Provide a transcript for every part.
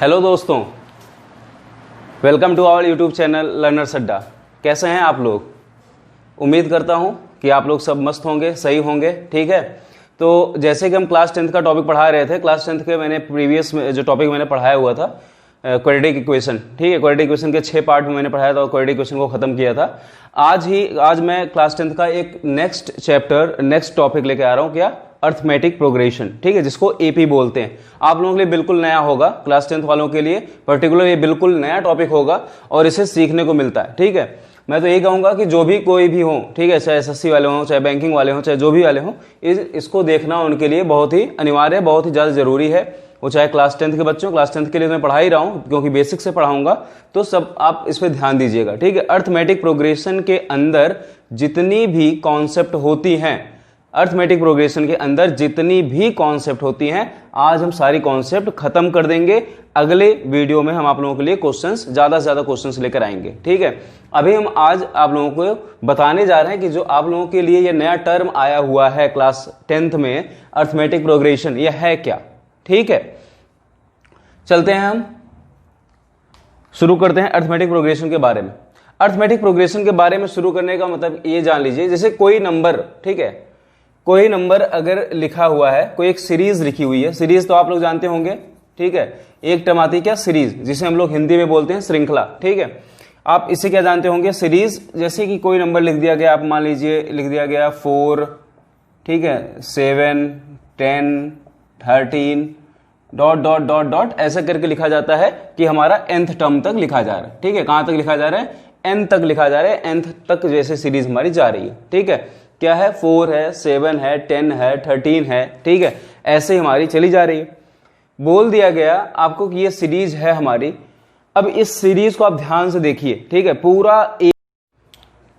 Hello दोस्तों, welcome to our YouTube channel Learners Adda. कैसे हैं आप लोग? उम्मीद करता हूं कि आप लोग सब मस्त होंगे, सही होंगे। ठीक है, तो जैसे कि हम क्लास 10th का टॉपिक पढ़ा रहे थे, क्लास 10th के मैंने प्रीवियस जो टॉपिक मैंने पढ़ाया हुआ था क्वाड्रेटिक इक्वेशन। ठीक है, क्वाड्रेटिक इक्वेशन के 6 पार्ट में मैंने पढ़ाया था और क्वाड्रेटिक इक्वेशन को खत्म किया था। आज मैं क्लास 10th का एक नेक्स्ट टॉपिक लेके आ रहा हूं। क्या? Arithmetic progression. ठीक है, जिसको एपी बोलते हैं। आप लोगों के लिए बिल्कुल नया होगा, क्लास 10th वालों के लिए पर्टिकुलर ये बिल्कुल नया टॉपिक होगा और इसे सीखने को मिलता है। ठीक है, मैं तो यही कहूंगा कि जो भी कोई भी हो, ठीक है, चाहे एसएससी वाले हों, चाहे बैंकिंग वाले हों, चाहे जो भी वाले हों, इसको देखना उनके लिए बहुत ही अनिवार्य है, बहुत ही ज्यादा जरूरी है। वो चाहे क्लास 10th के बच्चों, क्लास 10th के लिए मैं पढ़ा ही रहा हूं क्योंकि बेसिक से पढ़ाऊंगा, तो सब आप इस पर ध्यान दीजिएगा। ठीक है, अर्थमेटिक प्रोग्रेशन के अंदर जितनी भी कॉन्सेप्ट होती हैं, अर्थमेटिक प्रोग्रेशन के अंदर जितनी भी कॉन्सेप्ट होती हैं, आज हम सारी कॉन्सेप्ट खत्म कर देंगे। अगले वीडियो में हम आप लोगों के लिए क्वेश्चंस, ज्यादा से ज्यादा क्वेश्चंस लेकर आएंगे। ठीक है, अभी हम आज आप लोगों को बताने जा रहे हैं कि जो आप लोगों के लिए ये नया टर्म आया हुआ है क्लास 10th में, अर्थमेटिक प्रोग्रेशन, ये है क्या। ठीक है, चलते हैं, हम शुरू करते हैं अर्थमेटिक प्रोग्रेशन के बारे में। अर्थमेटिक प्रोग्रेशन के बारे में शुरू करने का मतलब ये जान लीजिए, जैसे कोई नंबर, ठीक है, कोई नंबर अगर लिखा हुआ है, कोई एक सीरीज लिखी हुई है, सीरीज तो आप लोग जानते होंगे। ठीक है, एक टर्म आती है क्या? सीरीज, जिसे हम लोग हिंदी में बोलते हैं श्रृंखला। ठीक है, आप इसे क्या जानते होंगे? सीरीज। जैसे कि कोई नंबर लिख दिया गया, आप मान लीजिए लिख दिया गया 4, ठीक है, 7, 10, 13 डॉट डॉट डॉट डॉट, ऐसा करके लिखा जाता है कि हमारा nth टर्म तक लिखा जा रहा है। ठीक है, कहां तक लिखा जा रहा है? n तक लिखा जा रहा है, nth तक जैसे सीरीज हमारी जा रही है। ठीक है, क्या है? 4 है, 7 है, 10 है, 13 है। ठीक है, ऐसे हमारी चली जा रही है। बोल दिया गया आपको कि ये सीरीज है हमारी। अब इस सीरीज को आप ध्यान से देखिए। ठीक है, पूरा एक,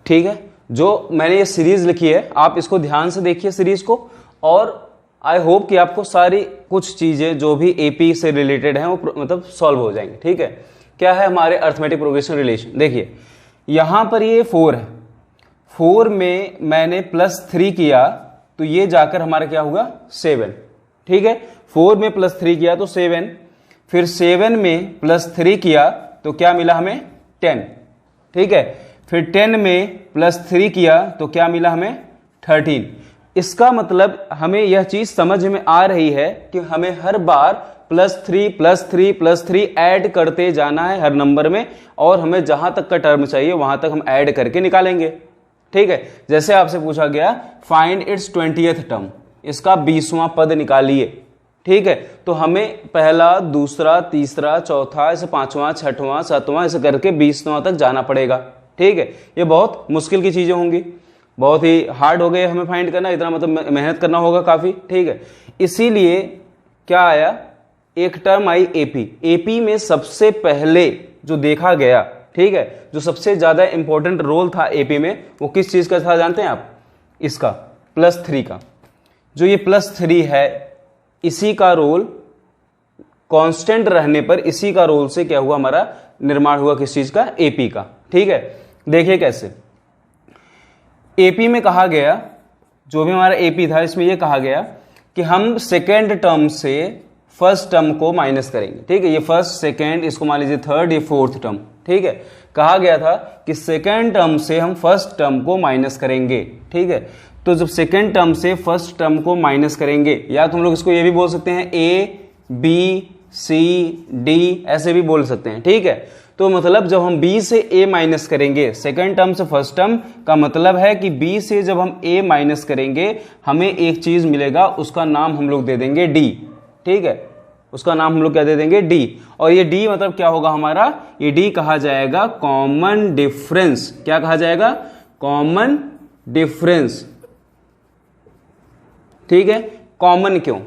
ठीक है, जो मैंने ये सीरीज लिखी है, आप इसको ध्यान से देखिए सीरीज को, और आई होप कि आपको सारी कुछ चीजें जो भी एपी से रिलेटेड हैं वो मतलब सॉल्व हो जाएंगे। ठीक है, क्या है हमारे अर्थमेटिक प्रोग्रेशन रिलेशन? देखिए, यहां पर ये 4 है, 4 में मैंने +3 किया तो ये जाकर हमारा क्या हुआ? 7। ठीक है, 4 में +3 किया तो 7, फिर 7 में +3 किया तो क्या मिला हमें? 10। ठीक है, फिर 10 में +3 किया तो क्या मिला हमें? 13। इसका मतलब हमें यह चीज समझ में आ रही है कि हमें हर बार +3 ऐड करते जाना है हर नंबर में, और हमें जहां तक का टर्म चाहिए वहां तक हम ऐड करके निकालेंगे। ठीक है, जैसे आपसे पूछा गया फाइंड इट्स 20th टर्म, इसका 20वां पद निकालिए। ठीक है, तो हमें पहला, दूसरा, तीसरा, चौथा, ऐसे 5वां, 6वां, 7वां, ऐसे करके 20वां तक जाना पड़ेगा। ठीक है, ये बहुत मुश्किल की चीजें होंगी, बहुत ही हार्ड हो गए हमें फाइंड करना, इतना मतलब मेहनत करना होगा काफी। ठीक है, इसीलिए क्या आया? एक टर्म आई एपी। एपी में सबसे पहले जो देखा गया, ठीक है, जो सबसे ज्यादा इंपॉर्टेंट रोल था एपी में, वो किस चीज का था जानते हैं आप? इसका +3 का। जो ये +3 है, इसी का रोल कांस्टेंट रहने पर, इसी का रोल से क्या हुआ? हमारा निर्माण हुआ किस चीज का? एपी का। ठीक है, देखिए कैसे एपी में कहा गया, जो भी हमारा एपी था इसमें यह कहा गया कि हम सेकेंड टर्म से फर्स्ट टर्म को माइनस करेंगे। ठीक है, ये फर्स्ट, सेकेंड, इसको मान लीजिए थर्ड, ये फोर्थ टर्म। ठीक है, कहा गया था कि सेकेंड टर्म से हम फर्स्ट टर्म को माइनस करेंगे। ठीक है, तो जब सेकेंड टर्म से फर्स्ट टर्म को माइनस करेंगे, या तो हम लोग इसको ये भी बोल सकते हैं ए, बी, सी, डी, ऐसे भी बोल सकते हैं। ठीक है, तो मतलब जब हम b से a माइनस करेंगे, सेकेंड टर्म से फर्स्ट टर्म का मतलब है कि b से जब हम a माइनस करेंगे, हमें एक चीज मिलेगा, उसका नाम हम लोग दे देंगे d। ठीक है, उसका नाम हम लोग क्या दे देंगे? d। और ये d मतलब क्या होगा हमारा? ये d कहा जाएगा कॉमन डिफरेंस। क्या कहा जाएगा? Common difference. ठीक है, कॉमन क्यों?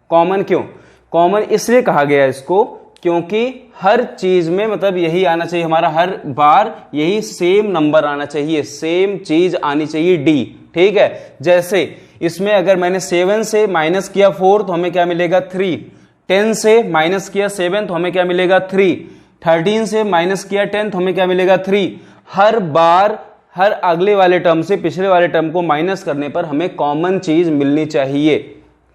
कॉमन क्यों? कॉमन इसलिए कहा गया इसको क्योंकि हर चीज में मतलब यही आना चाहिए हमारा, हर बार यही सेम नंबर आना चाहिए, सेम चीज आनी चाहिए d। ठीक है, जैसे इसमें अगर मैंने 7 से माइनस किया 4 तो हमें क्या मिलेगा? 3। 10 से माइनस किया 7 तो हमें क्या मिलेगा? 3। 13 से माइनस किया 10 तो हमें क्या मिलेगा? 3। हर बार हर अगले वाले टर्म से पिछले वाले टर्म को माइनस करने पर हमें कॉमन चीज मिलनी चाहिए।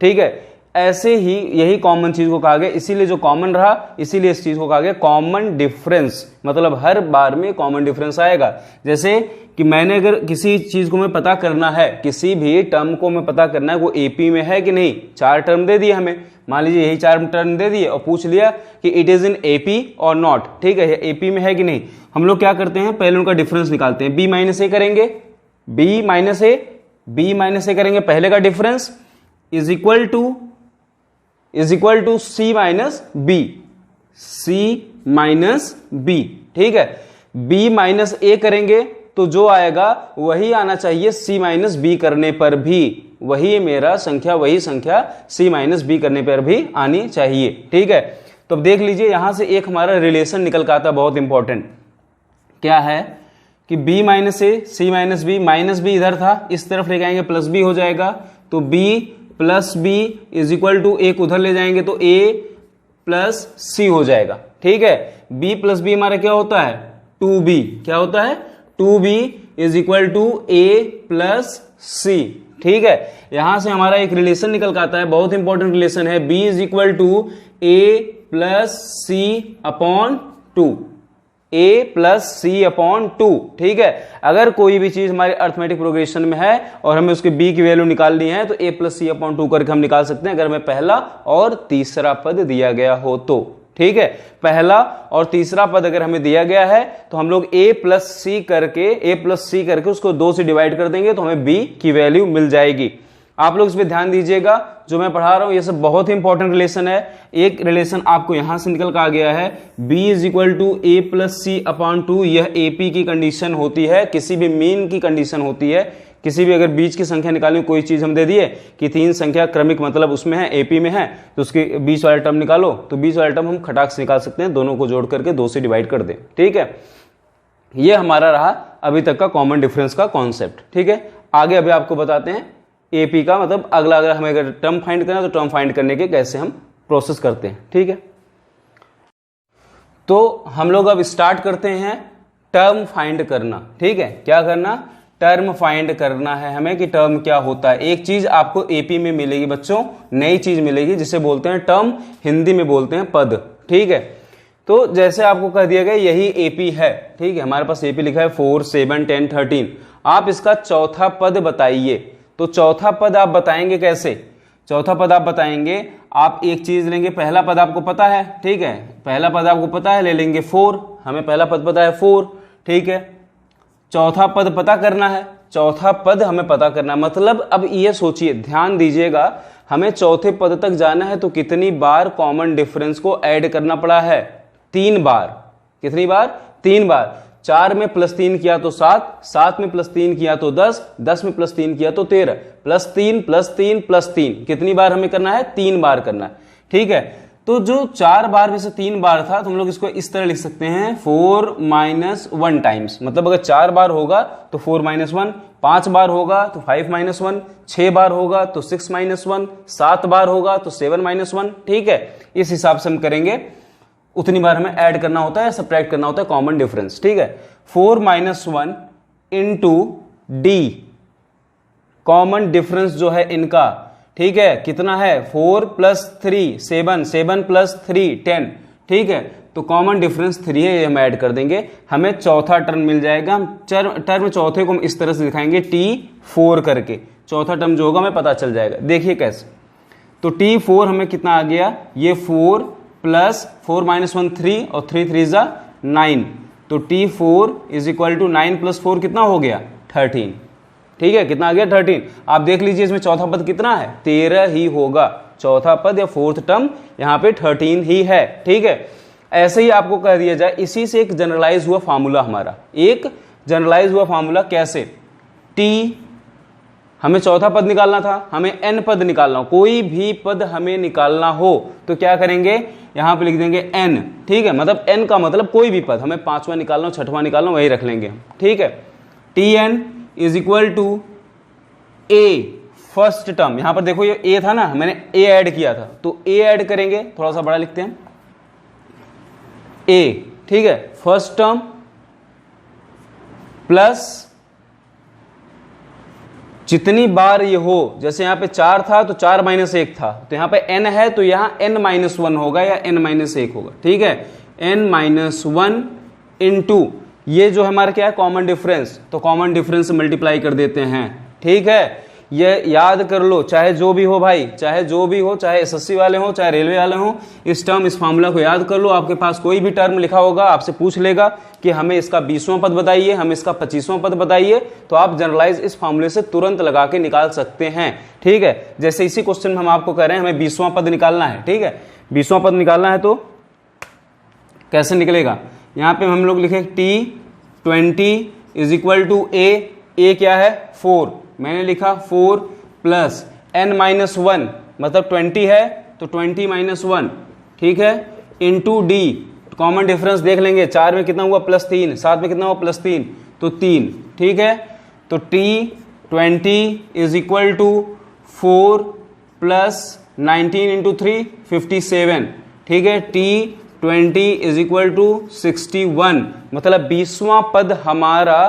ठीक है, ऐसे ही यही कॉमन चीज को कहा गया, इसीलिए जो कॉमन रहा इसीलिए इस चीज को कहा गया कॉमन डिफरेंस। मतलब हर बार में कॉमन डिफरेंस आएगा। जैसे कि मैंने अगर किसी चीज को मैं पता करना है, किसी भी टर्म को मैं पता करना है वो एपी में है कि नहीं, 4 टर्म दे दिए हमें, मान लीजिए यही 4 टर्म दे दिए और पूछ लिया कि इट इज इन एपी और नॉट, ठीक है, एपी में है कि नहीं। हम लोग क्या करते हैं, पहले उनका डिफरेंस निकालते हैं, बी माइनस ए करेंगे, बी माइनस ए करेंगे, पहले का difference is equal to C minus B, ठीक है। बी माइनस ए करेंगे तो जो आएगा वही आना चाहिए सी माइनस बी करने पर भी, वही संख्या सी माइनस बी करने पर भी आनी चाहिए, ठीक है। तो अब देख लीजिए यहां से एक हमारा रिलेशन निकल का आता है बहुत इंपॉर्टेंट, क्या है कि b माइनस ए सी माइनस बी, माइनस बी इधर था, इस तरफ लेके आएंगे प्लस बी हो जाएगा, तो b plus B is equal to एक उधर ले जाएंगे तो a प्लस सी हो जाएगा, ठीक है। b प्लस बी हमारा क्या होता है 2b, क्या होता है 2b is equal to a plus C, ठीक है। यहां से हमारा एक रिलेशन निकल के आता है, बहुत इंपॉर्टेंट रिलेशन है, b is equal to a plus C upon 2, a plus C upon 2, ठीक है। अगर कोई भी चीज हमारे अर्थमेटिक प्रोग्रेशन में है और हमें उसके b की वैल्यू निकालनी है तो a प्लस सी अपॉन 2 करके हम निकाल सकते हैं, अगर हमें पहला और तीसरा पद दिया गया हो तो, ठीक है। पहला और तीसरा पद अगर हमें दिया गया है तो हम लोग a प्लस सी करके उसको 2 से डिवाइड कर देंगे तो हमें b की वैल्यू मिल जाएगी। आप लोग इस पे ध्यान दीजिएगा, जो मैं पढ़ा रहा हूं ये सब बहुत ही इंपॉर्टेंट रिलेशन है। एक रिलेशन आपको यहां से निकल कर आ गया है, b is equal to a plus C upon 2, यह एपी की कंडीशन होती है, किसी भी मीन की कंडीशन होती है। किसी भी अगर बीच की संख्या निकालनी, कोई चीज हम दे दिए कि 3 संख्या क्रमिक मतलब उसमें है, एपी में है, तो उसके बीच वाला टर्म निकालो, तो बीच वाला टर्म हम खटाक से निकाल सकते हैं, दोनों को जोड़ करके 2 से डिवाइड कर दें, ठीक है। ये हमारा रहा अभी तक का कॉमन डिफरेंस का कॉन्सेप्ट, ठीक है। आगे अभी आपको बताते हैं एपी का मतलब अगला, अगर हमें अगर टर्म फाइंड करना है तो टर्म फाइंड करने के कैसे हम प्रोसेस करते हैं, ठीक है। तो हम लोग अब स्टार्ट करते हैं टर्म फाइंड करना, ठीक है। क्या करना, टर्म फाइंड करना है हमें कि टर्म क्या होता है। एक चीज आपको एपी में मिलेगी बच्चों, नई चीज मिलेगी जिसे बोलते हैं टर्म, हिंदी में बोलते हैं पद, ठीक है। तो जैसे आपको कह दिया गया यही एपी है, ठीक है, हमारे पास एपी लिखा है 4 7 10 13, आप इसका चौथा पद बताइए। तो चौथा पद आप बताएंगे कैसे, चौथा पद आप बताएंगे, आप एक चीज लेंगे, पहला पद आपको पता है, ठीक है, पहला पद आपको पता है, ले लेंगे 4, हमें पहला पद पता है 4, ठीक है। चौथा पद पता करना है, चौथा पद हमें पता करना है, मतलब अब ये सोचिए, ध्यान दीजिएगा, हमें चौथे पद तक जाना है तो कितनी बार कॉमन डिफरेंस को ऐड करना पड़ा है, 3 बार। कितनी बार, 3 बार। 4 में प्लस 3 किया तो 7, 7 में प्लस 3 किया तो 10, 10 में प्लस 3 किया तो 13, प्लस 3 प्लस 3 प्लस 3, कितनी बार हमें करना है, 3 बार करना है, ठीक है। तो जो 4 बार में से 3 बार था तो हम लोग इसको इस तरह लिख सकते हैं 4 माइनस 1 टाइम्स, मतलब अगर 4 बार होगा तो 4 माइनस 1, 5 बार होगा तो 5 माइनस 1, 6 बार होगा तो 6 माइनस 1, 7 बार होगा तो 7 माइनस 1, ठीक है। इस हिसाब से हम करेंगे, उतनी बार हमें ऐड करना होता है, सब्ट्रैक्ट करना होता है कॉमन डिफरेंस, ठीक है। 4 minus 1 into D, common difference जो है इनका, ठीक है, कितना है 4 प्लस 3 7, 7 प्लस 3 10, ठीक है। तो कॉमन डिफरेंस 3 है, ये हम ऐड कर देंगे, हमें चौथा टर्म मिल जाएगा। हम टर्म चौथे को हम इस तरह से दिखाएंगे T4 करके, चौथा टर्म जो होगा हमें पता चल जाएगा। देखिए कैसे, तो T4 हमें कितना आ गया, ये 4 प्लस 4 माइनस 1 3 और 3 3 जा 9, तो T4 is equal to 9 plus 4 कितना हो गया 13, ठीक है, कितना आ गया 13। आप देख लीजिए इसमें चौथा पद कितना है, 13 ही होगा, चौथा पद या फोर्थ टर्म यहाँ पे 13 ही है, ठीक है। ऐसे ही आपको कह दिया जाए, इसी से एक जनरलाइज हुआ फार्मूला, हमारा एक जनरलाइज हुआ फार्मूला कैसे, T हमें चौथा पद निकालना था, हमें n पद निकालना हो, कोई भी पद हमें निकालना हो तो क्या करेंगे, यहां पे लिख देंगे n, ठीक है, मतलब n का मतलब कोई भी पद, हमें 5वां निकालना हो 6वां निकालना हो वही रख लेंगे, ठीक है। Tn is equal to a, first term, यहां पर देखो ये a था ना, मैंने a ऐड किया था तो a ऐड करेंगे, थोड़ा सा बड़ा लिखते हैं a, ठीक है, फर्स्ट टर्म प्लस जितनी बार ये हो, जैसे यहाँ पे 4 था तो 4 माइनस 1 था, तो यहाँ पे n है तो यहाँ n माइनस 1 होगा या n माइनस 1 होगा, ठीक है। n माइनस 1 इंटू ये जो हमारा क्या है कॉमन डिफरेंस, तो कॉमन डिफरेंस से मल्टीप्लाई कर देते हैं, ठीक है। ये याद कर लो, चाहे जो भी हो भाई, चाहे जो भी हो, चाहे एसएससी वाले हो, चाहे रेलवे वाले हो, इस टर्म इस फार्मूला को याद कर लो। आपके पास कोई भी टर्म लिखा होगा, आपसे पूछ लेगा कि हमें इसका 20वां पद बताइए, हमें इसका 25वां पद बताइए, तो आप जनरलाइज इस फार्मूले से तुरंत लगा के निकाल सकते हैं, ठीक है। जैसे इसी क्वेश्चन में हम आपको कह रहे हैं हमें 20वां पद निकालना है, ठीक है। 20वां पद निकालना है तो कैसे निकलेगा, यहाँ पे हम लोग लिखे T20 इज इक्वल टू ए क्या है 4, मैंने लिखा 4 प्लस n माइनस 1 मतलब 20 है तो 20 माइनस 1, ठीक है, इंटू डी, कॉमन डिफरेंस देख लेंगे, 4 में कितना हुआ +3, 7 में कितना हुआ +3 तो 3, ठीक है। तो T20 is equal to 4 plus 19 into 3 57, ठीक है। T20 इज इक्वल टू 61 मतलब 20वां पद हमारा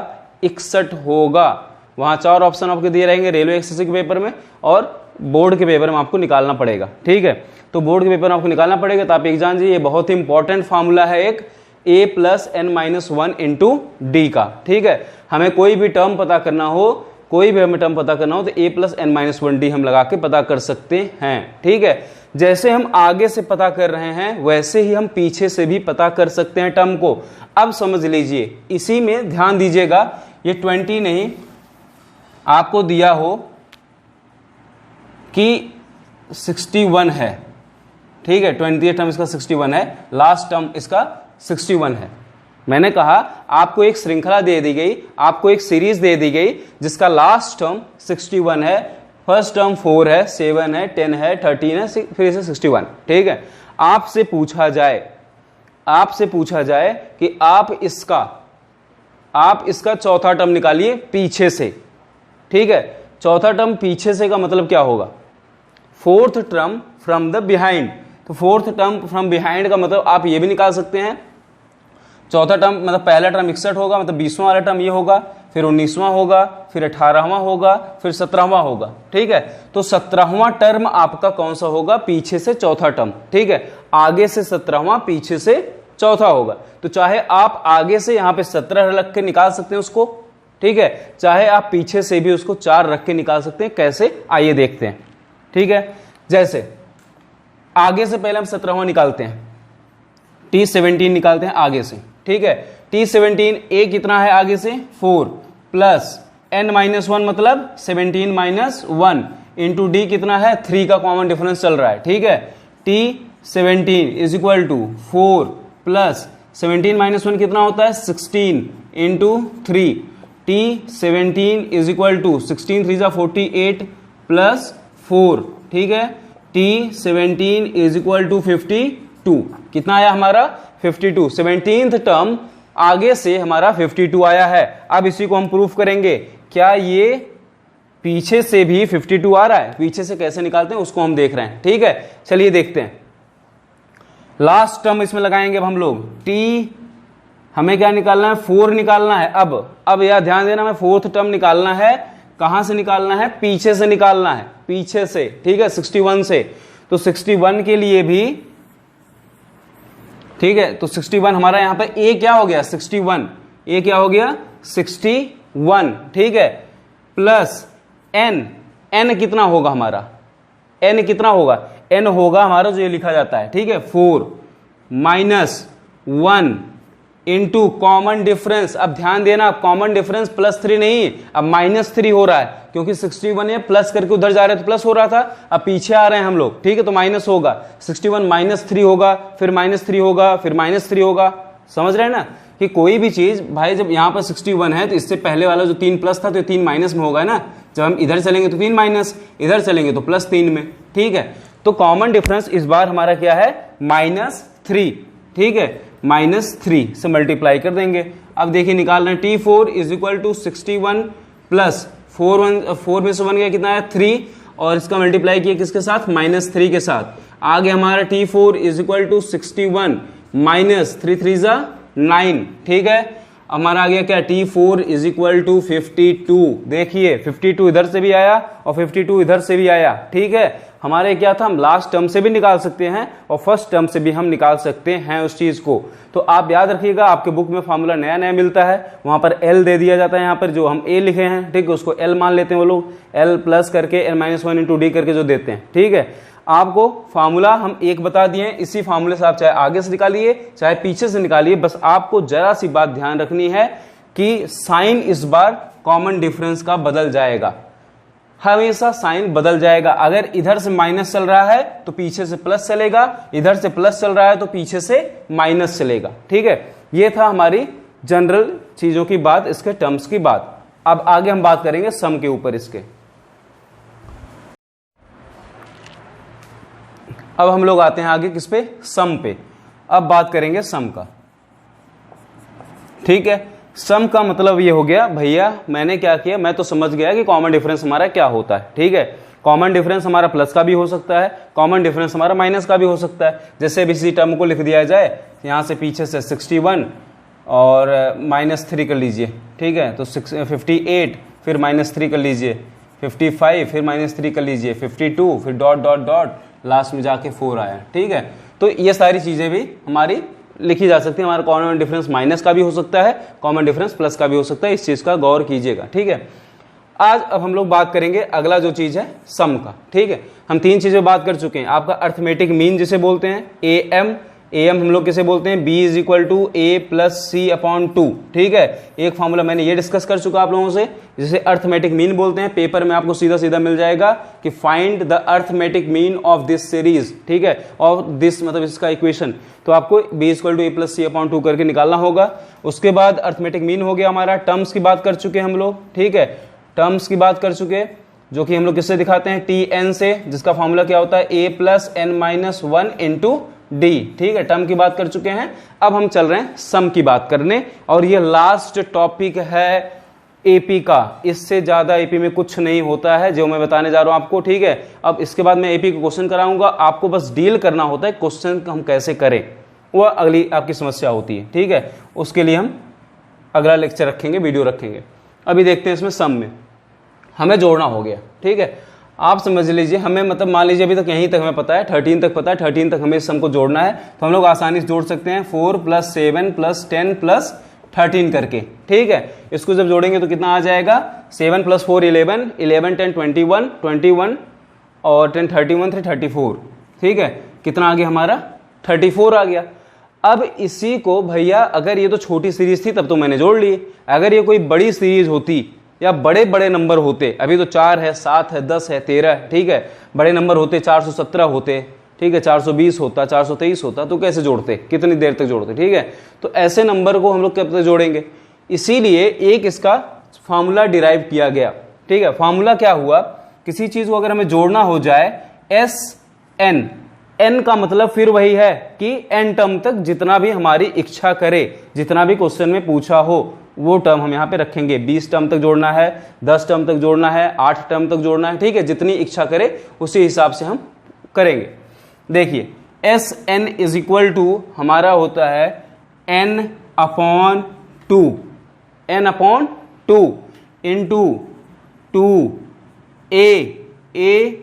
61 होगा। वहां 4 ऑप्शन आपको दिए रहेंगे रेलवे एसएससी के पेपर में और बोर्ड के पेपर में आपको निकालना पड़ेगा, ठीक है। तो बोर्ड के पेपर में आपको निकालना पड़ेगा, तो आप एक जान जी ये बहुत ही इंपॉर्टेंट फार्मूला है एक a plus n minus 1 into D का, ठीक है। हमें कोई भी टर्म पता करना हो, कोई भी हमें टर्म पता करना हो तो a plus n minus 1 D हम लगा के पता कर सकते हैं, ठीक है। जैसे हम आगे से पता कर रहे हैं वैसे ही हम पीछे से भी पता कर सकते हैं टर्म को। अब समझ लीजिए, इसी में ध्यान दीजिएगा, ये 20 नहीं आपको दिया हो कि 61 है, ठीक है, 20th टर्म इसका 61 है, लास्ट टर्म इसका 61 है। मैंने कहा आपको एक श्रृंखला दे दी गई, आपको एक सीरीज दे दी गई जिसका लास्ट टर्म 61 है, फर्स्ट टर्म 4 है, 7 है, 10 है, 13 है, फिर से 61, ठीक है। आपसे पूछा जाए कि आप इसका चौथा टर्म निकालिए पीछे से, ठीक है। चौथा टर्म पीछे से का मतलब क्या होगा, fourth term from the behind. तो फोर्थ टर्म फ्रॉम बिहाइंड का मतलब आप ये भी निकाल सकते हैं, चौथा टर्म मतलब पहला टर्म 61 होगा, मतलब 20वां वाला टर्म ये होगा, फिर 19वां होगा, फिर 18वां होगा, फिर 17वां होगा, ठीक है। तो 17वां टर्म आपका कौन सा होगा, पीछे से चौथा टर्म, ठीक है। आगे से 17वां, पीछे से चौथा होगा। तो चाहे आप आगे से यहां पे 17 रख के निकाल सकते हैं उसको, ठीक है, चाहे आप पीछे से भी उसको 4 रख के निकाल सकते हैं। कैसे, आइए देखते हैं, ठीक है। जैसे आगे से पहले हम 17वां निकालते हैं, T17 निकालते हैं आगे से, ठीक है। T17 a कितना है आगे से 4 प्लस n माइनस 1 मतलब 17 माइनस 1 इंटू डी कितना है 3 का कॉमन डिफरेंस चल रहा है, ठीक है। T17 is equal to 4 plus 17 minus 1 कितना होता है 16 into 3। T17 is equal to 16 3 जा 48 प्लस 4, ठीक है। T17 इज इक्वल टू 52, कितना आया हमारा 52। 17th टर्म आगे से हमारा 52 आया है। अब इसी को हम प्रूफ करेंगे, क्या ये पीछे से भी 52 आ रहा है, पीछे से कैसे निकालते हैं उसको हम देख रहे हैं, ठीक है। चलिए देखते हैं, लास्ट टर्म इसमें लगाएंगे अब हम लोग। हमें क्या निकालना है 4 निकालना है। अब यार ध्यान देना, हमें फोर्थ टर्म निकालना है, कहां से निकालना है, पीछे से निकालना है, पीछे से, ठीक है, 61 से। तो 61 के लिए भी, ठीक है, तो 61 हमारा यहां पे ए क्या हो गया 61, ए क्या हो गया 61, ठीक है, प्लस n कितना होगा हमारा, n कितना होगा, n होगा हमारा जो ये लिखा जाता है, ठीक है, 4 माइनस 1 इंटू कॉमन डिफरेंस। अब ध्यान देना, कॉमन डिफरेंस +3 नहीं, अब -3 हो रहा है, क्योंकि 61 ये प्लस करके उधर जा रहे हैं तो प्लस हो रहा था, अब पीछे आ रहे हैं हम लोग, ठीक है, तो माइनस होगा। 61 -3 होगा, फिर -3 होगा, फिर -3 होगा। समझ रहे हैं ना कि कोई भी चीज भाई जब यहाँ पर 61 है तो इससे पहले वाला जो 3 प्लस था तो 3 माइनस में होगा ना। जब हम इधर चलेंगे तो 3 माइनस, इधर चलेंगे तो +3 में, ठीक है। तो कॉमन डिफरेंस इस बार हमारा क्या है -3, ठीक है, -3 से मल्टीप्लाई कर देंगे। अब देखिए निकाल रहे हैं T4 is equal to 61 plus 4 में से 1 गया कितना है 3, और इसका मल्टीप्लाई किया किसके साथ -3 के साथ। आगे हमारा T4 is equal to 61 minus 3 3 जा 9, ठीक है। हमारा आ गया क्या, T4 इज इक्वल टू 52। देखिए 52 इधर से भी आया और 52 इधर से भी आया, ठीक है। हमारे क्या था, हम लास्ट टर्म से भी निकाल सकते हैं और फर्स्ट टर्म से भी हम निकाल सकते हैं उस चीज को। तो आप याद रखिएगा, आपके बुक में फॉर्मूला नया नया मिलता है, वहां पर L दे दिया जाता है, यहाँ पर जो हम A लिखे हैं, ठीक है, उसको L मान लेते हैं वो लोग, L प्लस करके L-1 इंटू D करके जो देते हैं, ठीक है। आपको फार्मूला हम एक बता दिए, इसी फार्मूले से आप चाहे आगे से निकालिए चाहे पीछे से निकालिए, बस आपको जरा सी बात ध्यान रखनी है कि साइन इस बार कॉमन डिफरेंस का बदल जाएगा, हमेशा साइन बदल जाएगा। अगर इधर से माइनस चल रहा है तो पीछे से प्लस चलेगा, इधर से प्लस चल रहा है तो पीछे से माइनस चलेगा, ठीक है। ये था हमारी जनरल चीजों की बात, इसके टर्म्स की बात। अब आगे हम बात करेंगे सम के ऊपर इसके। अब हम लोग आते हैं आगे किस पे, सम पे। अब बात करेंगे सम का, ठीक है। सम का मतलब ये हो गया, भैया मैंने क्या किया, मैं तो समझ गया कि कॉमन डिफरेंस हमारा क्या होता है, ठीक है। कॉमन डिफरेंस हमारा प्लस का भी हो सकता है, कॉमन डिफरेंस हमारा माइनस का भी हो सकता है। जैसे भी इसी टर्म को लिख दिया जाए, यहां से पीछे से 61 और -3 कर लीजिए, ठीक है, तो 58, फिर -3 कर लीजिए, 55, फिर -3 कर लीजिए, 52, फिर डॉट डॉट डॉट, लास्ट में जाके 4 आया, ठीक है। तो ये सारी चीजें भी हमारी लिखी जा सकती है। हमारा कॉमन डिफरेंस माइनस का भी हो सकता है, कॉमन डिफरेंस प्लस का भी हो सकता है, इस चीज का गौर कीजिएगा, ठीक है। आज अब हम लोग बात करेंगे अगला जो चीज है सम का, ठीक है। हम 3 चीजें बात कर चुके हैं, आपका अर्थमेटिक मीन जिसे बोलते हैं, AM हम लोग किसे बोलते हैं, B is equal to A plus C upon 2, ठीक है। एक फॉर्मूला मैंने ये डिस्कस कर चुका आप लोगों से, जिसे अर्थमेटिक मीन बोलते हैं। पेपर में आपको सीधा सीधा मिल जाएगा कि find the arithmetic mean of this series, ठीक है, ऑफ दिस मतलब इसका इक्वेशन। तो आपको B equal to A plus C upon 2 करके निकालना होगा। उसके बाद अर्थमेटिक मीन हो गया हमारा। टर्म्स की बात कर चुके हैं हम लोग, ठीक है, टर्म्स की बात कर चुके, जो कि हम लोग किससे दिखाते हैं, TN से, जिसका फॉर्मूला क्या होता है, A plus N-1 into D, ठीक है। टर्म की बात कर चुके हैं। अब हम चल रहे हैं सम की बात करने, और ये लास्ट टॉपिक है एपी का। इससे ज्यादा एपी में कुछ नहीं होता है जो मैं बताने जा रहा हूं आपको, ठीक है। अब इसके बाद मैं एपी का क्वेश्चन कराऊंगा, आपको बस डील करना होता है क्वेश्चन हम कैसे करें, वह अगली आपकी समस्या होती है, ठीक है। उसके लिए हम अगला लेक्चर रखेंगे, वीडियो रखेंगे। अभी देखते हैं इसमें सम में हमें जोड़ना हो गया, ठीक है। आप समझ लीजिए, हमें मतलब मान लीजिए अभी तक यहीं तक हमें पता है, 13 तक पता है, 13 तक हमें इस सम को जोड़ना है, तो हम लोग आसानी से जोड़ सकते हैं 4 + 7 + 10 + 13 करके, ठीक है। इसको जब जोड़ेंगे तो कितना आ जाएगा, 7 + 4 11, 11 10 21, 21 और 10 31 3 34, ठीक है। कितना आ गया हमारा, 34 आ गया। अब इसी को भैया, अगर ये तो छोटी सीरीज थी तब तो मैंने जोड़ ली, अगर ये कोई बड़ी सीरीज होती या बड़े बड़े नंबर होते, अभी तो 4 है, 7 है, 10 है, 13 है, ठीक है, बड़े नंबर होते 417 होते, ठीक है, 420 होता, 423 होता, तो कैसे जोड़ते, कितनी देर तक जोड़ते, ठीक है। तो ऐसे नंबर को हम लोग कब तक जोड़ेंगे, इसीलिए एक इसका फॉर्मूला डिराइव किया गया, ठीक है। फॉर्मूला क्या हुआ, किसी चीज को अगर हमें जोड़ना हो जाए, SN, N का मतलब फिर वही है कि N टर्म तक जितना भी हमारी इच्छा करे, जितना भी क्वेश्चन में पूछा हो वो टर्म हम यहाँ पे रखेंगे। 20 टर्म तक जोड़ना है, 10 टर्म तक जोड़ना है, 8 टर्म तक जोड़ना है, ठीक है, जितनी इच्छा करे उसी हिसाब से हम करेंगे। देखिए SN इज इक्वल टू हमारा होता है N upon 2, N upon 2 into 2A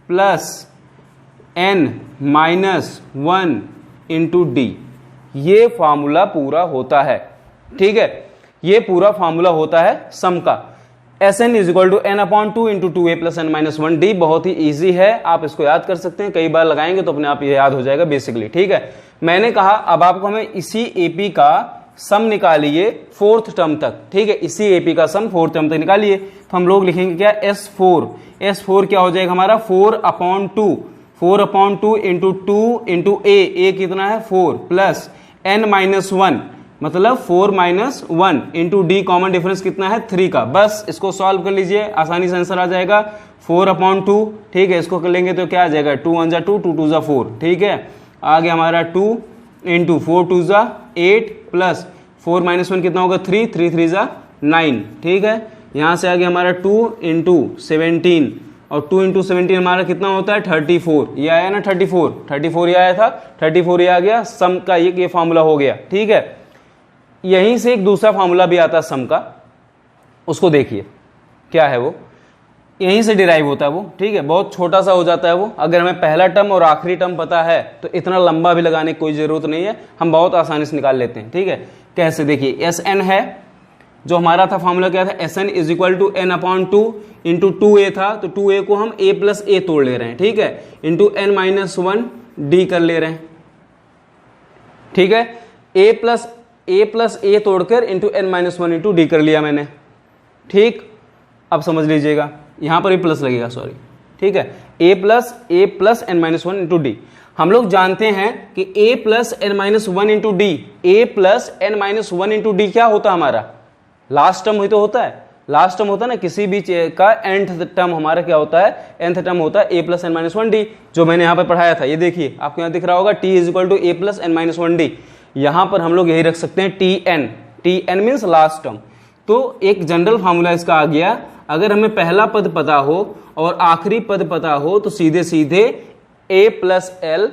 plus N-1 into D, ये फॉर्मूला पूरा होता है, ठीक है। ये पूरा फॉर्मूला होता है सम का। Sn is equal to N upon 2 into 2A plus N-1 D, बहुत ही ईजी है, आप इसको याद कर सकते हैं, कई बार लगाएंगे तो अपने आप ये याद हो जाएगा बेसिकली, ठीक है। मैंने कहा अब आपको हमें इसी एपी का सम निकालिए 4th टर्म तक, ठीक है, इसी एपी का सम 4th टर्म तक निकालिए। तो हम लोग लिखेंगे क्या, S4 क्या हो जाएगा हमारा, 4 अपॉन 2 इंटू 2 इंटू A कितना है 4 प्लस N-1 मतलब 4 - 1 इंटू D, कॉमन डिफरेंस कितना है 3 का। बस इसको सॉल्व कर लीजिए, आसानी से आंसर आ जाएगा 4 अपॉन 2, ठीक है। इसको कर लेंगे तो क्या आ जाएगा, 2 1 2, 2 2 4, ठीक है। आगे हमारा 2 इंटू 4 2 8 प्लस 4 - 1 कितना होगा 3 3 3 9, ठीक है। यहां से आगे हमारा 2 इंटू 17 और 2 इंटू 17 हमारा कितना होता है 34, ये आया ना 34 ये आया था, 34 ये आ गया, सम का ये फॉर्मूला हो गया, ठीक है। यहीं से एक दूसरा फॉर्मूला भी आता है सम का, उसको देखिए क्या है वो, यहीं से डिराइव होता है वो, ठीक है। बहुत छोटा सा हो जाता है वो, अगर हमें पहला टर्म और आखिरी टर्म पता है तो इतना लंबा भी लगाने की कोई जरूरत नहीं है, हम बहुत आसानी से निकाल लेते हैं, ठीक है। कैसे, देखिए एस एन है, जो हमारा था फॉर्मूला क्या था, S N is equal to N upon 2 into 2a था, तो 2a को हम a प्लस ए तोड़ ले रहे हैं, ठीक है, इंटू n माइनस 1 डी कर ले रहे हैं, ठीक है। a प्लस ए तोड़कर into n minus 1 into D कर लिया मैंने, ठीक। अब समझ लीजिएगा, यहां पर भी प्लस लगेगा, सॉरी, ठीक है। a plus n minus 1 into D, हम लोग जानते हैं कि a plus n minus 1 into D, a plus n minus 1 into D क्या होता है हमारा, लास्ट टर्म ही तो होता है, लास्ट टर्म होता है ना किसी भी का, nth टर्म हमारा क्या होता है, nth टर्म होता है a plus n minus 1 D, जो मैंने यहाँ पर पढ़ाया था। ये देखिए आपको यहाँ दिख रहा होगा t is equal to a plus n minus 1 D, यहाँ पर हम लोग यही रख सकते हैं tn मीन्स लास्ट टर्म। तो एक जनरल फार्मूला इसका आ गया, अगर हमें पहला पद पता हो और आखिरी पद पता हो तो सीधे सीधे a प्लस l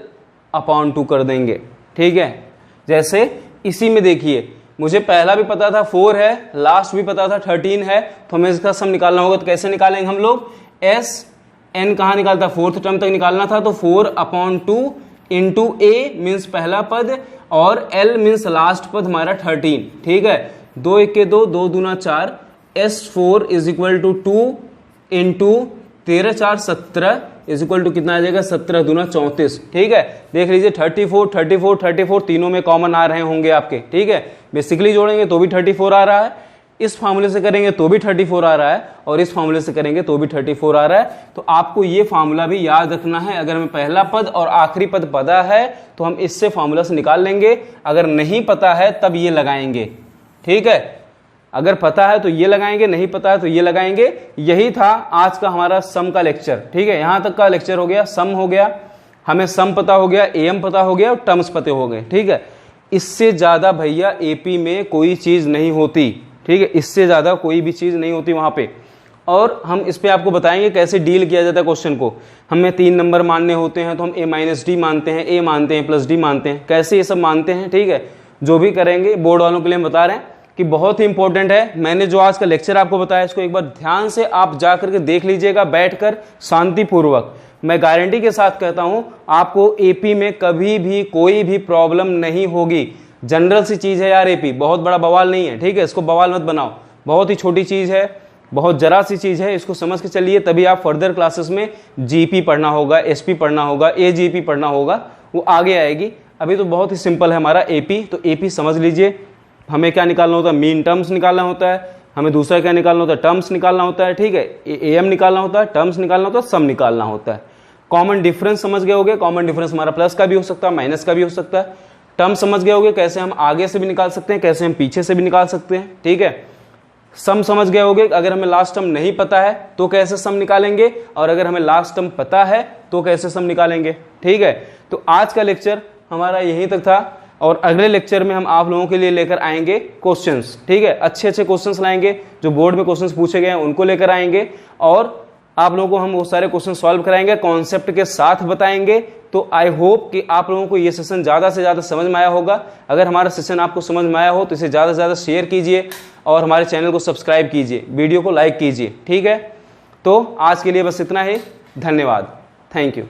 अपॉन 2 कर देंगे, ठीक है। जैसे इसी में देखिए, मुझे पहला भी पता था 4 है, लास्ट भी पता था 13 है, तो हमें इसका सम निकालना होगा, तो कैसे निकालेंगे हम लोग, एस एन कहाँ निकालता, फोर्थ टर्म तक निकालना था, तो 4 अपॉन 2 इंटू ए मीन्स पहला पद और एल मीन्स लास्ट पद हमारा 13, ठीक है। 2 1 के 2, 2 दूना 4, S4 is equal to 2 into 13 4 17 is equal to कितना आ जाएगा, 17 दूना 34, ठीक है। देख लीजिए 34 तीनों में कॉमन आ रहे होंगे आपके, ठीक है। बेसिकली जोड़ेंगे तो भी 34 आ रहा है, इस फार्मूले से करेंगे तो भी 34 आ रहा है, और इस फार्मूले से करेंगे तो भी 34 आ रहा है। तो आपको ये फार्मूला भी याद रखना है, अगर हमें पहला पद और आखिरी पद पता है तो हम इससे फार्मूला से निकाल लेंगे, अगर नहीं पता है तब ये लगाएंगे, ठीक है। अगर पता है तो ये लगाएंगे, नहीं पता है तो ये लगाएंगे। यही था आज का हमारा सम का लेक्चर, ठीक है। यहां तक का लेक्चर हो गया, सम हो गया, हमें सम पता हो गया, एम पता हो गया और टर्म्स पते हो गए, ठीक है। इससे ज्यादा भैया एपी में कोई चीज नहीं होती, ठीक है, इससे ज्यादा कोई भी चीज नहीं होती वहां पे। और हम इस पे आपको बताएंगे कैसे डील किया जाता है क्वेश्चन को। हमें 3 नंबर मानने होते हैं तो हम a माइनस डी मानते हैं, a मानते हैं प्लस डी मानते हैं, कैसे ये सब मानते हैं, ठीक है। जो भी करेंगे बोर्ड वालों के लिए हम बता रहे हैं कि बहुत ही इंपॉर्टेंट है। मैंने जो आज का लेक्चर आपको बताया इसको एक बार ध्यान से आप जा करके देख लीजिएगा, बैठकर शांतिपूर्वक। मैं गारंटी के साथ कहता हूं आपको एपी में कभी भी कोई भी प्रॉब्लम नहीं होगी। जनरल सी चीज है यार एपी, बहुत बड़ा बवाल नहीं है, ठीक है। इसको बवाल मत बनाओ, बहुत ही छोटी चीज है, बहुत जरा सी चीज है, इसको समझ के चलिए, तभी आप फर्दर क्लासेस में जीपी पढ़ना होगा, एसपी पढ़ना होगा, एजीपी पढ़ना होगा, वो आगे आएगी। अभी तो बहुत ही सिंपल है हमारा एपी। तो एपी समझ लीजिए, हमें क्या निकालना होता है, मीन टर्म्स निकालना होता है, हमें दूसरा क्या निकालना होता है, टर्म्स निकालना होता है, ठीक है। एएम निकालना होता है, टर्म्स निकालना होता है, सम निकालना होता है। कॉमन डिफरेंस समझ गए होगे, कॉमन डिफरेंस हमारा प्लस का भी हो सकता है, माइनस का भी हो सकता है। टर्म समझ गए होगे, कैसे हम आगे से भी निकाल सकते हैं, कैसे हम पीछे से भी निकाल सकते हैं, ठीक है। सम समझ गए होगे, अगर हमें लास्ट टर्म नहीं पता है तो कैसे सम निकालेंगे, और अगर हमें लास्ट टर्म पता है तो कैसे सम निकालेंगे, ठीक है। तो आज का लेक्चर हमारा यहीं तक था, और अगले लेक्चर में हम आप लोगों के लिए लेकर आएंगे क्वेश्चंस, ठीक है। अच्छे अच्छे क्वेश्चंस लाएंगे, जो बोर्ड में क्वेश्चंस पूछे गए हैं उनको लेकर आएंगे, और आप लोगों को हम वो सारे क्वेश्चन सॉल्व कराएंगे, कॉन्सेप्ट के साथ बताएंगे। तो आई होप कि आप लोगों को ये सेशन ज़्यादा से ज़्यादा समझ में आया होगा। अगर हमारा सेशन आपको समझ में आया हो तो इसे ज़्यादा से ज़्यादा शेयर कीजिए और हमारे चैनल को सब्सक्राइब कीजिए, वीडियो को लाइक कीजिए, ठीक है। तो आज के लिए बस इतना ही, धन्यवाद, थैंक यू।